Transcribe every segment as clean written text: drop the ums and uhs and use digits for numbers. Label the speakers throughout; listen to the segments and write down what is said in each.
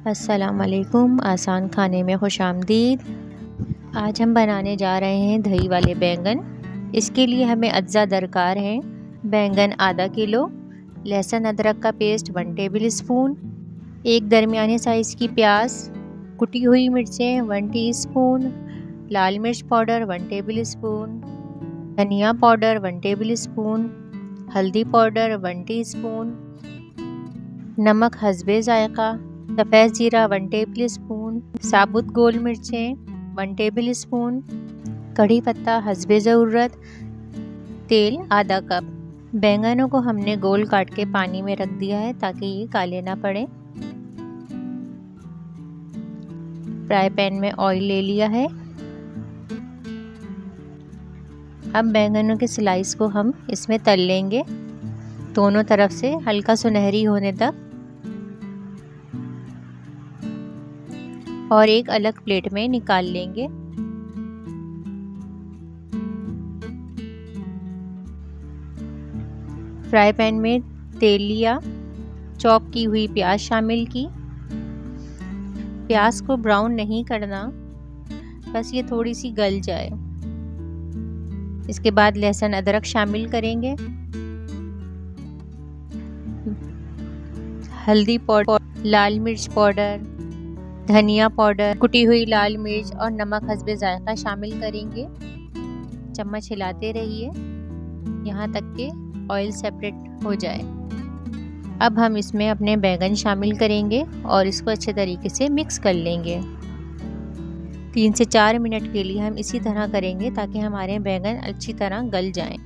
Speaker 1: अस्सलाम वालेकुम। आसान खाने में खुशामदीद। आज हम बनाने जा रहे हैं दही वाले बैंगन। इसके लिए हमें अज्जा दरकार है। बैंगन आधा किलो, लहसुन अदरक का पेस्ट 1 टेबल स्पून, एक दरमियाने साइज़ की प्याज, कुटी हुई मिर्चें 1 टीस्पून, लाल मिर्च पाउडर 1 टेबल स्पून, धनिया पाउडर 1 टेबल स्पून, हल्दी पाउडर 1 टीस्पून, नमक हस्बे ज़ायक़ा, सफ़ेद जीरा 1 टेबल स्पून, साबुत गोल मिर्चें 1 टेबल स्पून, कड़ी पत्ता हस्बे ज़रूरत, तेल आधा कप। बैंगनों को हमने गोल काट के पानी में रख दिया है ताकि ये काले ना पड़े। फ्राई पैन में ऑयल ले लिया है। अब बैंगनों के स्लाइस को हम इसमें तल लेंगे, दोनों तरफ से हल्का सुनहरी होने तक, और एक अलग प्लेट में निकाल लेंगे। फ्राई पैन में तेल लिया, चॉप की हुई प्याज शामिल की। प्याज को ब्राउन नहीं करना, बस ये थोड़ी सी गल जाए। इसके बाद लहसुन अदरक शामिल करेंगे। हल्दी पाउडर, लाल मिर्च पाउडर, धनिया पाउडर, कुटी हुई लाल मिर्च और नमक हस्बे ज़ायक़ा शामिल करेंगे। चम्मच हिलाते रहिए यहाँ तक कि ऑयल सेपरेट हो जाए। अब हम इसमें अपने बैंगन शामिल करेंगे और इसको अच्छे तरीके से मिक्स कर लेंगे। 3 से 4 मिनट के लिए हम इसी तरह करेंगे ताकि हमारे बैंगन अच्छी तरह गल जाएं।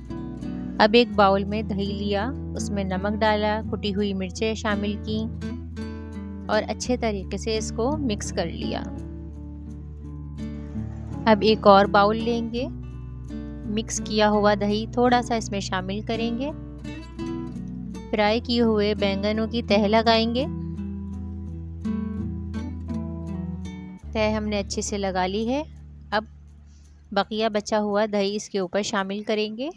Speaker 1: अब एक बाउल में दही लिया, उसमें नमक डाला, कुटी हुई मिर्चें शामिल की और अच्छे तरीके से इसको मिक्स कर लिया। अब एक और बाउल लेंगे, मिक्स किया हुआ दही थोड़ा सा इसमें शामिल करेंगे। फ्राई किए हुए बैंगनों की तह लगाएंगे। तह हमने अच्छे से लगा ली है। अब बकिया बचा हुआ दही इसके ऊपर शामिल करेंगे।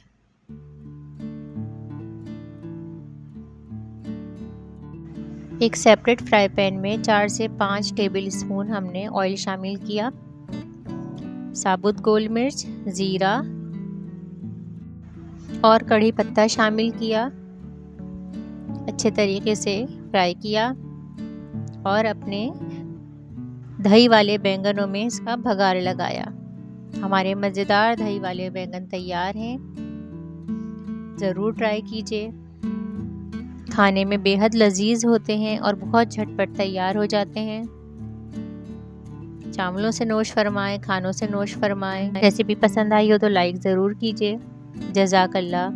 Speaker 1: एक सेपरेट फ्राई पैन में 4 से 5 टेबल स्पून हमने ऑयल शामिल किया। साबुत गोल मिर्च, ज़ीरा और कड़ी पत्ता शामिल किया। अच्छे तरीके से फ्राई किया और अपने दही वाले बैंगनों में इसका भगार लगाया। हमारे मज़ेदार दही वाले बैंगन तैयार हैं। ज़रूर ट्राई कीजिए। खाने में बेहद लजीज होते हैं और बहुत झटपट तैयार हो जाते हैं। चावलों से नोश फरमाएं, खानों से नोश फरमाएं। रेसिपी पसंद आई हो तो लाइक ज़रूर कीजिए। जज़ाकल्लाह।